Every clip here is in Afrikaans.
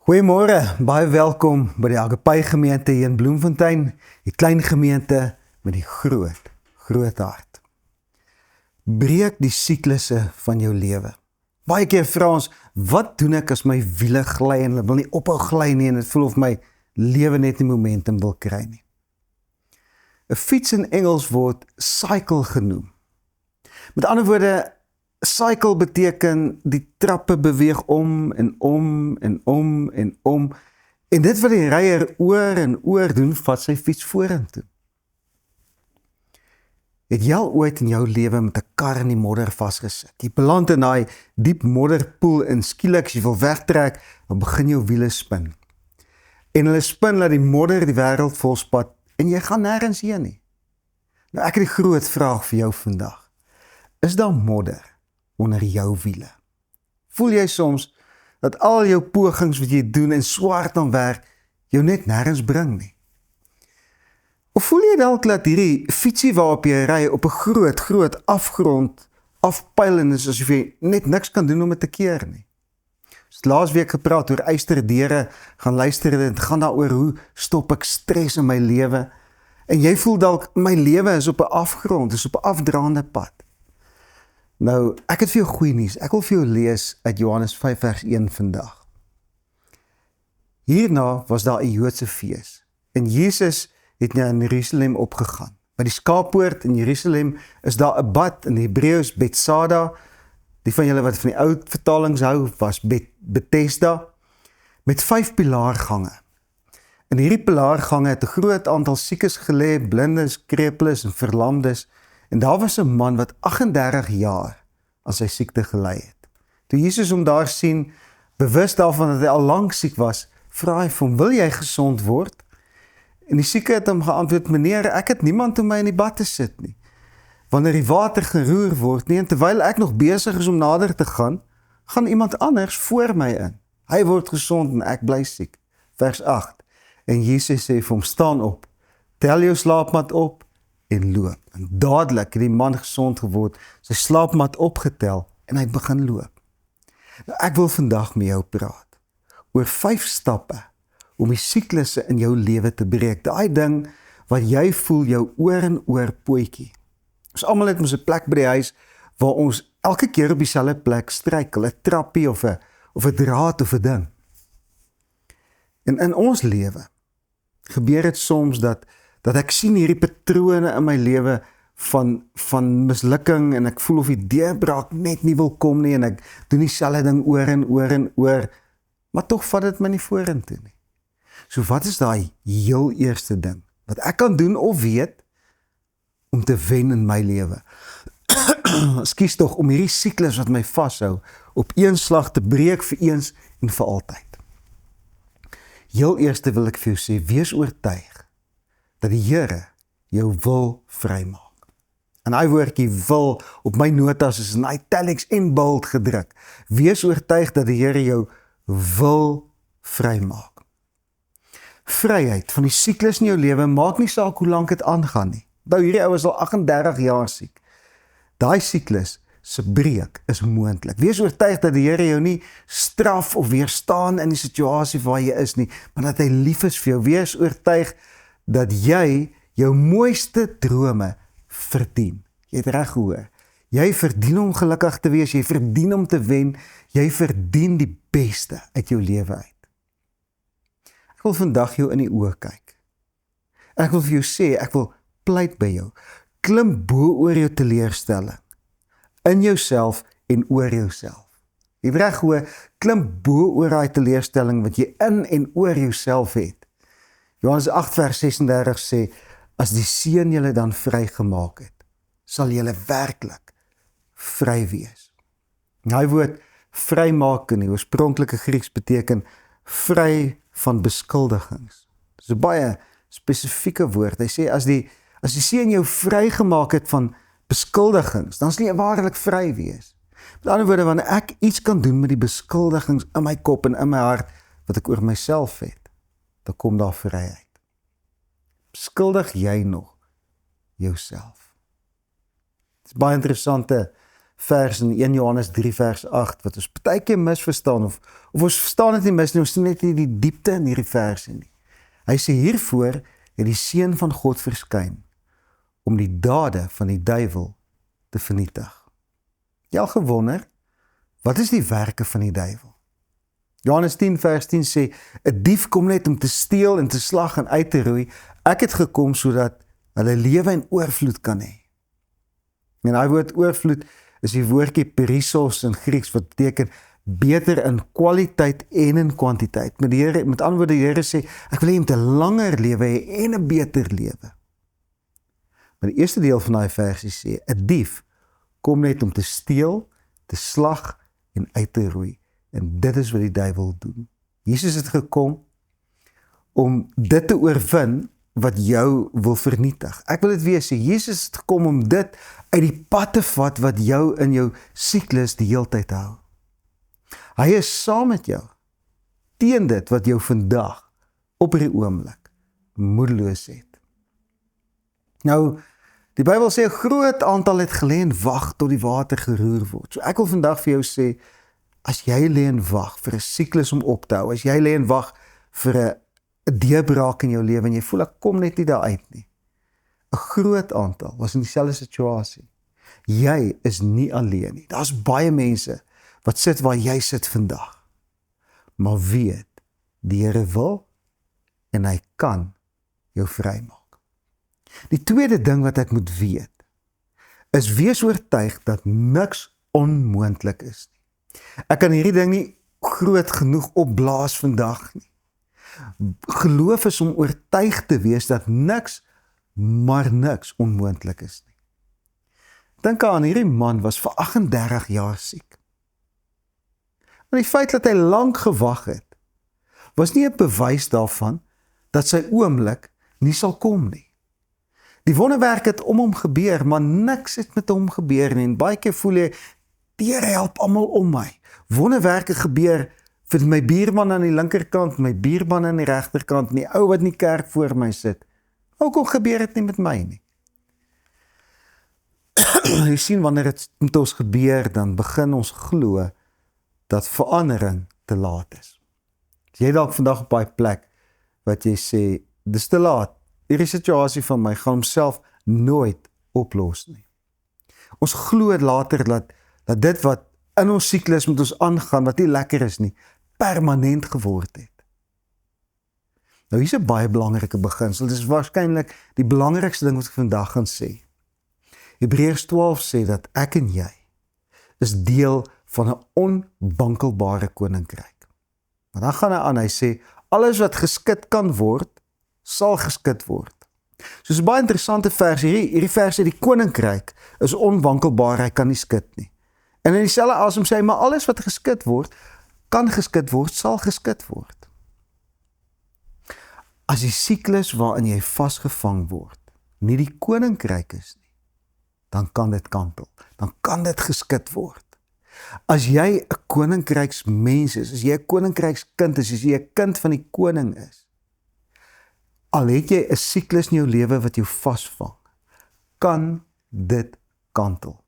Goeiemôre, baie welkom by die Agape gemeente hier in Bloemfontein, die klein gemeente met die groot hart. Breek die siklusse van jou lewe. Baie keer vra ons, wat doen ek as my wiele gly en hulle wil nie ophou gly nie en het voel of my lewe net nie momentum wil kry nie. 'n Fiets in Engels word cycle genoem. Met ander woorde, cycle beteken die trappe beweeg om en om en om en om en dit wat die ryer oor en oor doen, vat sy fiets vorentoe. Het jy al ooit in jou lewe met 'n kar in die modder vasgesit? Jy beland in daai diep modderpoel en skielik as jy wil wegtrek, dan begin jou wiele spin. En hulle spin laat die modder die wêreld volspat en jy gaan nêrens heen nie. Nou ek het die groot vraag vir jou vandag. Is daar modder onder jou wiele? Voel jy soms dat al jou pogings wat jy doen en swaar aan werk jou net nêrens bring nie? Of voel jy dalk dat hierdie fietsie waarop jy ry op 'n groot afgrond afpyl en is asof jy net niks kan doen om dit te keer nie? Ons het laasweek gepraat oor eysterdeure, gaan luister dit, gaan daaroor hoe stop ek stres in my lewe? En jy voel dalk my lewe is op 'n afgrond, is op 'n afdraande pad. Nou, ek het vir jou goeie nuus. Ek wil vir jou lees uit Johannes 5 vers 1 vandag. Hierna was daar 'n Joodse fees en Jesus het na Jerusalem opgegaan. By die skaappoort in Jerusalem is daar 'n bad, in Hebreëus Bethsaida. Die van julle wat van die ou vertalings hou, was Bethesda, met 5 pilaargange. In hierdie pilaargange het 'n groot aantal siekes gelê, blindes, krepeles en verlamdes. En daar was 'n man wat 38 jaar aan sy siekte gely het. Toe Jesus hom daar sien, bewus daarvan dat hy al lank siek was, vra hy vir hom, wil jy gesond word? En die sieke het hom geantwoord, meneer, ek het niemand om my in die bad te sit nie. Wanneer die water geroer word nie, en terwyl ek nog besig is om nader te gaan, gaan iemand anders voor my in. Hy word gesond en ek bly siek. Vers 8. En Jesus sê vir hom, staan op, tel jou slaapmat op, en loop. En dadelik het die man gesond geword, sy slaapmat opgetel en hy begin loop. Nou ek wil vandag met jou praat oor 5 stappe om die siklusse in jou lewe te breek. Daai ding wat jy voel jou oor en oor pootjie. Ons almal het mos 'n plek by die huis waar ons elke keer op dieselfde plek struikel, 'n trappie of 'n draad of 'n ding. En in ons lewe gebeur dit soms dat ek sien hierdie patrone in my lewe van mislukking en ek voel of die deurbraak net nie wil kom nie en ek doen dieselfde ding oor en oor en oor, maar tog vat dit my nie vorentoe nie. So wat is daai heel eerste ding wat ek kan doen of weet om te wen in my lewe? Ekskuus tog, om hierdie siklus wat my vashou op een slag te breek vir eens en vir altyd. Heel eerste wil ek vir jou sê, wees oortuig dat die Here jou wil vrymaak. En hy woordjie wil op my notas is in italics en bold gedruk. Wees oortuig dat die Here jou wil vrymaak. Vryheid van die siklus in jou lewe maak nie saak hoe lank dit aangaan nie. Nou hierdie ou is al 38 jaar siek. Daai siklus se breek is moontlik. Wees oortuig dat die Here jou nie straf of weerstaan in die situasie waar jy is nie, maar dat hy lief is vir jou. Wees oortuig dat jy jou mooiste drome verdien. Jy het reg gehoor. Jy verdien om gelukkig te wees, jy verdien om te wen, jy verdien die beste uit jou lewe uit. Ek wil vandag jou in die oë kyk. En ek wil vir jou sê, ek wil pleit by jou. Klim bo oor jou teleurstelling, in jouself en oor jouself. Jy het reg gehoor, klim bo oor daai teleurstelling wat jy in en oor jouself het. Johannes 8 vers 36 sê, as die Seun julle dan vrygemaak het, sal julle werklik vry wees. Daai woord vrymaak in die oorspronklike Grieks beteken vry van beskuldigings. Dis 'n baie spesifieke woord. Hy sê, as die Seun jou vrygemaak het van beskuldigings, dan sal jy waarlik vry wees. Met ander woorde, wanneer ek iets kan doen met die beskuldigings in my kop en in my hart, wat ek oor myself het, dan kom daar vryheid. Beskuldig jy nog jouself? Dit is baie interessante vers in 1 Johannes 3 vers 8, wat ons baie keer misverstaan, of ons verstaan dit nie mis nie, ons sien net nie die diepte in hierdie verse nie. Hy sê hiervoor het die Seun van God verskyn, om die dade van die duiwel te vernietig. Jy al gewonder, wat is die werke van die duiwel? Johannes 10 vers 10 sê, 'n dief kom net om te steel en te slag en uit te roei. Ek het gekom sodat hulle lewe in oorvloed kan hê. En daai woord oorvloed is die woordjie perissos in Grieks, wat beteken beter in kwaliteit en in kwantiteit. Met ander woorde, die Here sê, ek wil hê jy moet 'n langer lewe hê en 'n beter lewe. Maar die eerste deel van daai versie sê, 'n dief kom net om te steel, te slag en uit te roei. En dit is wat die duiwel doen. Jesus het gekom om dit te oorwin wat jou wil vernietig. Ek wil dit weer sê, Jesus het gekom om dit uit die pad te vat wat jou in jou siklus die heeltyd hou. Hy is saam met jou, teen dit wat jou vandag, op hierdie oomblik, moedeloos het. Nou, die Bybel sê, 'n groot aantal het gelê en wag tot die water geroer word. So ek wil vandag vir jou sê, as jy lê en wag vir 'n siklus om op te hou, as jy lê en wag vir 'n deurbraak in jou lewe, en jy voel ek kom net nie daar uit nie. 'n groot aantal was in dieselfde situasie. Jy is nie alleen nie. Daar's baie mense wat sit waar jy sit vandag. Maar weet, die Here wil en hy kan jou vrymaak. Die tweede ding wat ek moet weet, is wees oortuig dat niks onmoontlik is nie. Ek kan hierdie ding nie groot genoeg opblaas vandag nie. Geloof is om oortuig te wees dat niks, maar niks onmoontlik is nie. Dink aan, hierdie man was vir 38 jaar siek. En die feit dat hy lank gewag het, was nie 'n bewys daarvan dat sy oomblik nie sal kom nie. Die wonderwerk het om hom gebeur, maar niks het met hom gebeur nie. En baie keer voel jy, die Here help almal om my. Wonderwerke gebeur vir my buurman aan die linkerkant, my buurman aan die regterkant, en die ou wat in die kerk voor my sit. Ook al gebeur dit nie met my nie. Jy sien, wanneer dit met ons gebeur, dan begin ons glo dat verandering te laat is. As jy dalk vandag op daai plek wat jy sê, dis te laat, hierdie situasie van my gaan homself nooit oplos nie. Ons glo later dat dit wat in ons siklus met ons aangaan, wat nie lekker is nie, permanent geword het. Nou hier is 'n baie belangrike beginsel, dit is waarskynlik die belangrikste ding wat ek vandag gaan sê. Hebreërs 12 sê dat ek en jy is deel van 'n onwankelbare koninkryk. Maar dan gaan hy aan, hy sê, alles wat geskit kan word, sal geskit word. So is 'n baie interessante vers, hierdie vers sê die koninkryk is onwankelbaar, hy kan nie skit nie. En in dieselfde asem sê hy, maar alles wat geskit word, kan geskit word, sal geskit word. As die siklus waarin jy vasgevang word, nie die koninkryk is nie, dan kan dit kantel, dan kan dit geskit word. As jy 'n koninkryksmens is, as jy 'n koninkrykskind is, as jy 'n kind van die koning is, al het jy 'n siklus in jou lewe wat jou vasvang, kan dit kantel.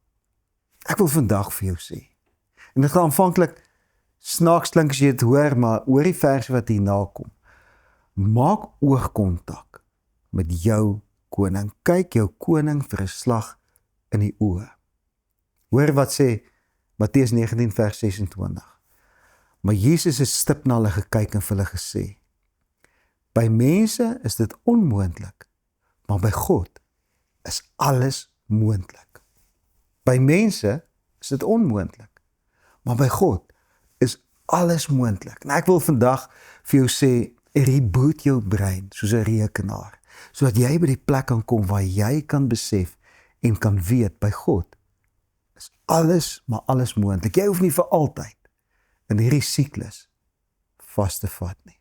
Ek wil vandag vir jou sê, en dit gaan aanvanklik snaaks klink as jy dit hoor, maar hoor die verse wat hierna kom. Maak oogkontak met jou koning. Kyk jou koning vir 'n slag in die oë. Hoor wat sê Matteus 19 vers 26. Maar Jesus het stip na hulle gekyk en vir hulle gesê, by mense is dit onmoontlik, maar by God is alles moontlik. By mense is dit onmoontlik, maar by God is alles moontlik. En ek wil vandag vir jou sê, reboot jou brein soos 'n rekenaar, sodat jy by die plek kan kom waar jy kan besef en kan weet, by God is alles, maar alles moontlik. Jy hoef nie vir altyd in hierdie siklus vas te vat nie.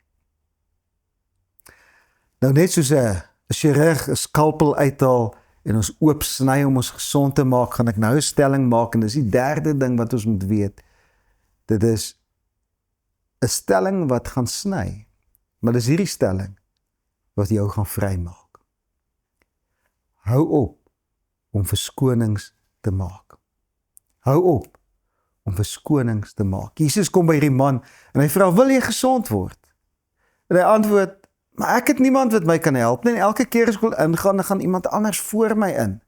Nou net soos 'n chirurg 'n skalpel uithaal en ons oop sny om ons gesond te maak, gaan ek nou 'n stelling maak, en dis die derde ding wat ons moet weet. Dit is 'n stelling wat gaan sny, maar dis hierdie stelling wat jou gaan vrymaak. Hou op om verskonings te maak. Hou op om verskonings te maak. Jesus kom by hierdie man en hy vra, wil jy gesond word? En hy antwoord, maar ek het niemand wat my kan help nie, en elke keer as ek wil ingaan, dan gaan iemand anders voor my in.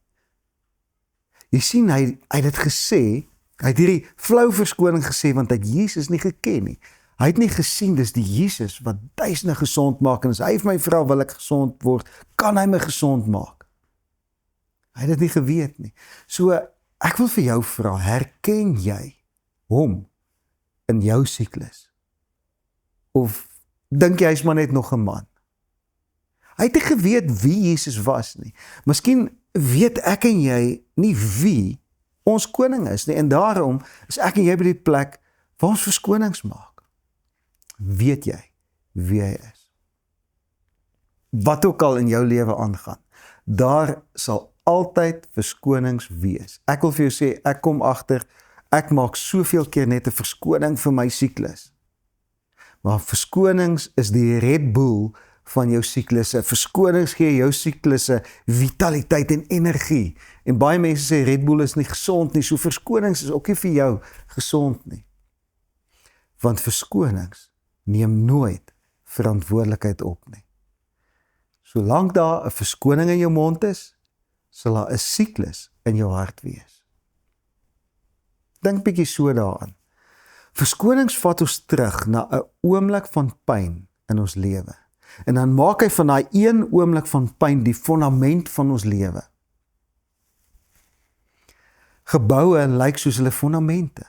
Jy sien, hy het dit gesê, hy het hierdie flou verskoning gesê, want hy het Jesus nie geken nie. Hy het nie gesien, dis die Jesus wat duisende gesond maak, en as hy vir my vra, wil ek gesond word, kan hy my gesond maak? Hy het dit nie geweet nie. So, ek wil vir jou vra, herken jy hom in jou siklus? Of dink jy hy's maar net nog 'n man? Hy het nie geweet wie Jesus was nie. Miskien weet ek en jy nie wie ons koning is nie, en daarom is ek en jy by die plek waar ons verskonings maak. Weet jy wie hy is? Wat ook al in jou lewe aangaan, daar sal altyd verskonings wees. Ek wil vir jou sê, ek kom agter, ek maak soveel keer net 'n verskoning vir my siklus. Maar verskonings is die Red Bull van jou siklusse. Verskonings gee jou siklusse vitaliteit en energie. En baie mense sê Red Bull is nie gesond nie, so verskonings is ook nie vir jou gesond nie. Want verskonings neem nooit verantwoordelikheid op nie. Solank daar 'n verskoning in jou mond is, sal daar 'n siklus in jou hart wees. Dink bietjie so daaraan. Verskonings vat ons terug na 'n oomblik van pyn in ons lewe. En dan maak hy van daai een oomblik van pyn die fondament van ons lewe. Geboue lyk soos hulle fondamente.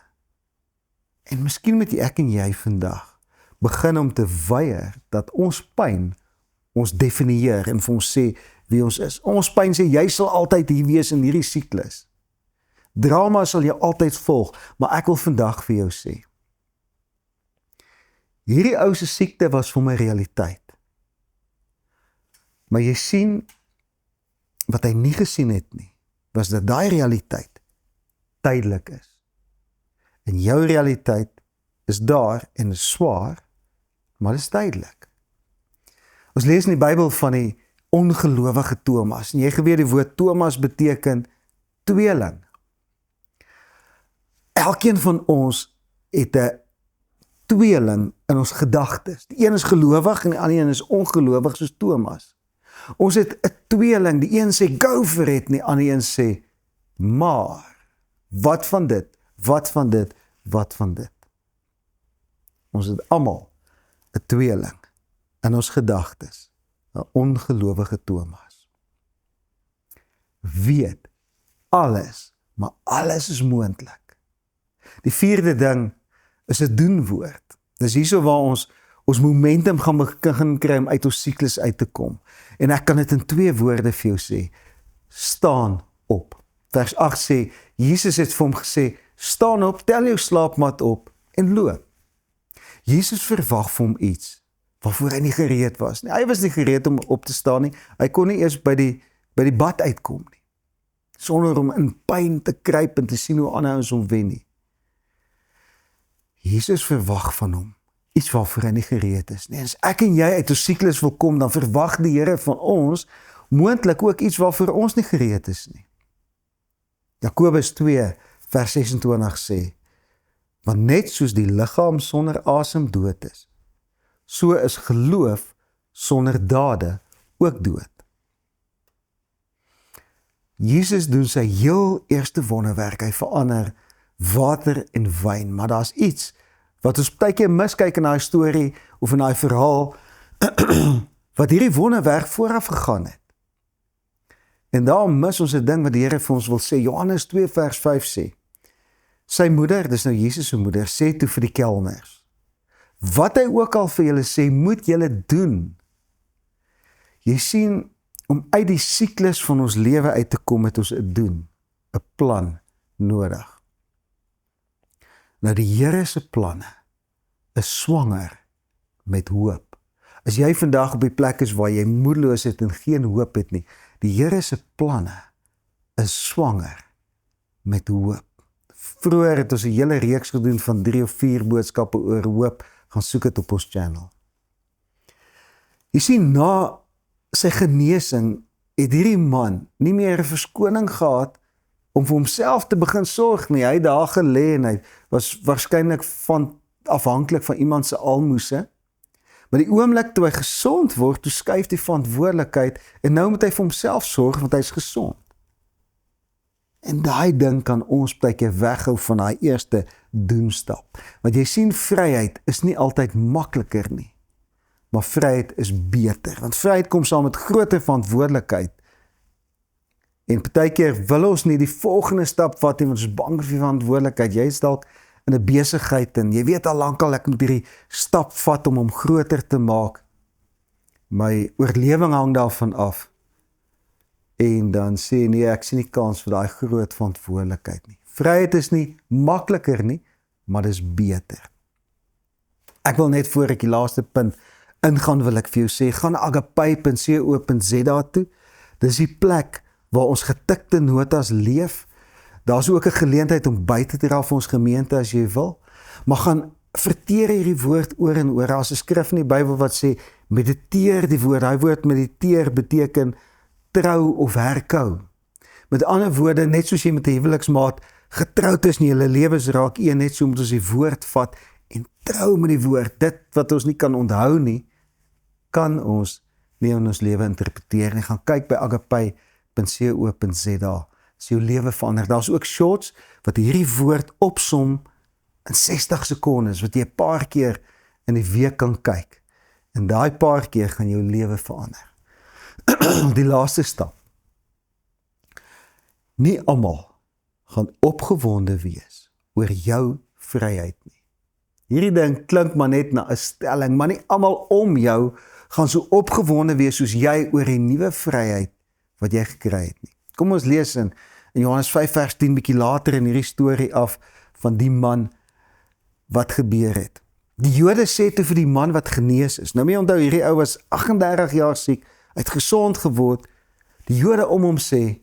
En miskien moet ek en jy vandag begin om te weier dat ons pyn ons definieer en vir ons sê wie ons is. Ons pyn sê jy sal altyd hier wees in hierdie siklus. Drama sal jou altyd volg, maar ek wil vandag vir jou sê, hierdie ou se siekte was vir my realiteit. Maar jy sien, wat hy nie gesien het nie, was dat daai realiteit tydelik is. En jou realiteit is daar en is swaar, maar is tydelik. Ons lees in die Bybel van die ongelowige Thomas, en jy geweet die woord Thomas beteken tweeling. Elkeen van ons het 'n tweeling in ons gedagtes. Die een is gelowig en die ander een is ongelowig soos Thomas. Ons het 'n tweeling, die een sê go for it, en die ander een sê maar, wat van dit, wat van dit, wat van dit. Ons het almal 'n tweeling in ons gedagtes, 'n ongelowige Thomas. Weet alles, maar alles is moontlik. Die vierde ding is 'n doenwoord. Dis hierso waar ons momentum gaan begin kry om uit ons siklus uit te kom. En ek kan dit in 2 woorde vir jou sê. Staan op. Vers 8 sê, Jesus het vir hom gesê, staan op, tel jou slaapmat op en loop. Jesus verwag vir hom iets waarvoor hy nie gereed was nie. Hy was nie gereed om op te staan nie. Hy kon nie eers by die bad uitkom nie. Sonder om in pyn te kruip en te sien hoe ander ons hom wen nie. Jesus verwag van hom iets waarvoor hy nie gereed is nie. En as ek en jy uit ons siklus wil kom, dan verwag die Here van ons moontlik ook iets waarvoor ons nie gereed is nie. Jakobus 2 vers 26 sê, want net soos die liggaam sonder asem dood is, so is geloof sonder dade ook dood. Jesus doen sy heel eerste wonderwerk, hy verander water en wyn, maar daar's iets wat ons baie keer miskyk in daai storie of in daai verhaal wat hierdie wonderwerk vooraf gegaan het. En daarom mis ons 'n ding wat die Here vir ons wil sê. Johannes 2 vers 5 sê, sy moeder, dis nou Jesus se moeder, sê toe vir die kelners, wat hy ook al vir julle sê, moet julle doen. Jy sien, om uit die siklus van ons lewe uit te kom, het ons 'n doen, 'n plan nodig. Nou die Here se planne is swanger met hoop. As jy vandag op die plek is waar jy moedeloos het en geen hoop het nie, die Here se planne is swanger met hoop. Vroeger het ons 'n hele reeks gedoen van 3 of 4 boodskappe oor hoop, gaan soek dit op ons channel. Jy sien, na sy genesing het hierdie man nie meer 'n verskoning gehad om vir homself te begin sorg nie. Hy het daar gelê en hy was waarskynlik afhanklik van iemand se almoses. Maar die oomblik toe hy gesond word, toe skuif die verantwoordelikheid en nou moet hy vir homself sorg want hy's gesond. En daai ding kan ons baie keer weghou van daai eerste doenstap. Want jy sien, vryheid is nie altyd makliker nie. Maar vryheid is beter. Want vryheid kom saam met groter verantwoordelikheid. En partykeer wil ons nie die volgende stap vat nie, want ons is bang vir die verantwoordelikheid. Jy is dalk in 'n besigheid en jy weet al lankal ek moet hierdie stap vat om hom groter te maak. My oorlewing hang daarvan af. En dan sê nee, ek sien nie kans vir daai groot verantwoordelikheid nie. Vryheid is nie makliker nie, maar dis beter. Ek wil net voor ek die laaste punt ingaan, wil ek vir jou sê, gaan agape.co.za toe. Dis die plek waar ons getikte notas leef. Daar's ook 'n geleentheid om buite te raaf vir ons gemeente as jy wil. Maar gaan verteer hierdie woord oor en oor. Daar's 'n skrif in die Bybel wat sê, mediteer die woord. Daai woord mediteer beteken trou of herkou. Met ander woorde, net soos jy met 'n huweliksmaat getroud is nie, julle lewens raak een, net so moet ons die woord vat en trou met die woord. Dit wat ons nie kan onthou nie, kan ons nie in ons lewe interpreteer nie. Gaan kyk by agape.co.za. As jou lewe verander. Daar's ook shorts wat hierdie woord opsom in 60 sekondes, wat jy 'n paar keer in die week kan kyk. En daai paar keer gaan jou lewe verander. Die laaste stap. Nie almal gaan opgewonde wees oor jou vryheid nie. Hierdie ding klink maar net na 'n stelling, maar nie almal om jou gaan so opgewonde wees soos jy oor die nuwe vryheid wat jy gekry het nie. Kom ons lees in Johannes 5 vers 10 bietjie later in hierdie storie af van die man wat gebeur het. Die Jode sê toe vir die man wat genees is. Nou moet jy onthou, hierdie ou was 38 jaar siek, hy het gesond geword. Die Jode om hom sê,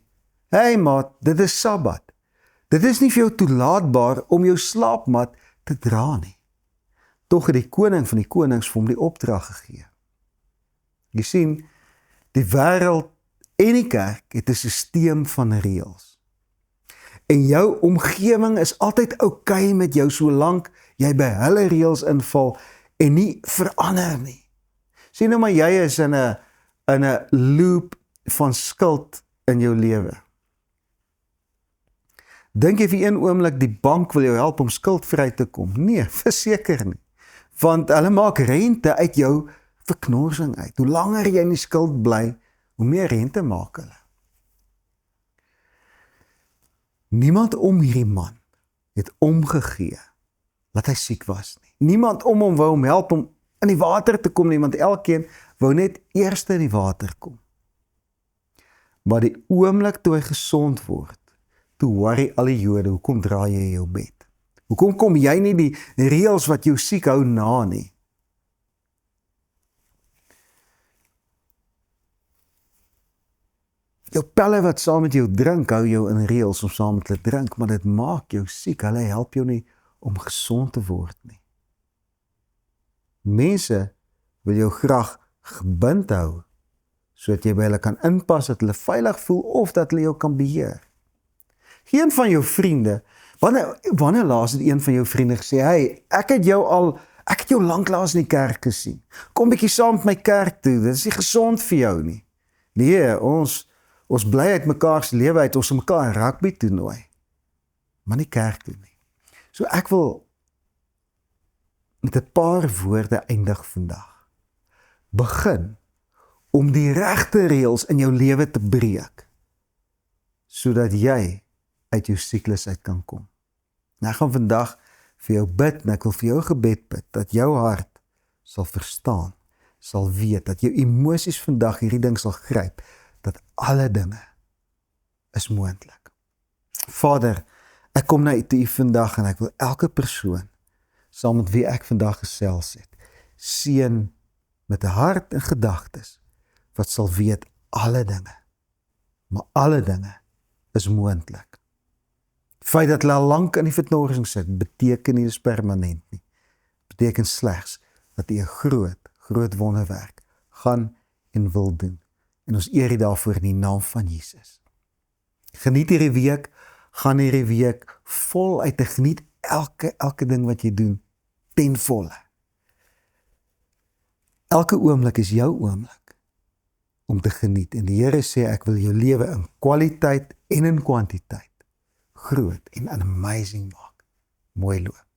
hey maat, dit is Sabbat. Dit is nie vir jou toelaatbaar om jou slaapmat te dra nie. Tog het die koning van die konings vir hom die opdrag gegee. Jy sien, die wêreld en die kerk het 'n stelsel van reëls. En jou omgewing is altyd oukei met jou solank jy by hulle reëls inval en nie verander nie. Sien nou maar jy is in 'n loop van skuld in jou lewe. Dink jy vir een oomblik die bank wil jou help om skuldvry te kom? Nee, verseker nie. Want hulle maak rente uit jou verknorsing uit. Hoe langer jy in die skuld bly, hoe meer rente maak hulle. Niemand om hierdie man het omgegee dat hy siek was nie. Niemand om hom wou hom help om in die water te kom nie, want elkeen wou net eers in die water kom. Maar die oomblik toe hy gesond word, toe worry al die Jode, hoekom draai jy jou bed? Hoekom kom jy nie die reëls wat jou siek hou na nie? Jou pelle wat saam met jou drink, hou jou in reëls om saam met hulle drink, maar dit maak jou siek, hulle help jou nie om gezond te word nie. Mense wil jou graag gebind hou, sodat jy by hulle kan inpas, dat hulle veilig voel, of dat hulle jou kan beheer. Geen van jou vriende, wanneer laas het een van jou vriende gesê, hey, ek het jou lanklaas in die kerk gesien, kom bietjie saam met my kerk toe, dit is nie gesond vir jou nie. Nee, ons bly uit mekaar se lewe uit, ons mekaar rugby toernooi, maar nie kerk toe nie. So ek wil met 'n paar woorde eindig vandag. Begin om die regte reëls in jou lewe te breek, sodat jy uit jou siklus uit kan kom. En ek gaan vandag vir jou bid, en ek wil vir jou gebed bid, dat jou hart sal verstaan, sal weet, dat jou emosies vandag hierdie ding sal gryp, dat alle dinge is moontlik. Vader, ek kom na U toe vandag, en ek wil elke persoon, saam met wie ek vandag gesels het, seën met 'n hart en gedagtes, wat sal weet alle dinge, maar alle dinge is moontlik. Die feit dat hulle al lank in die verknorsing sit, beteken nie dis permanent nie. Beteken slegs dat U 'n groot wonderwerk gaan en wil doen. En ons eer U daarvoor in die naam van Jesus. Geniet hierdie week, gaan hierdie week voluit te geniet elke ding wat jy doen, ten volle. Elke oomblik is jou oomblik om te geniet. En die Here sê, ek wil jou lewe in kwaliteit en in kwantiteit groot en amazing maak. Mooi loop.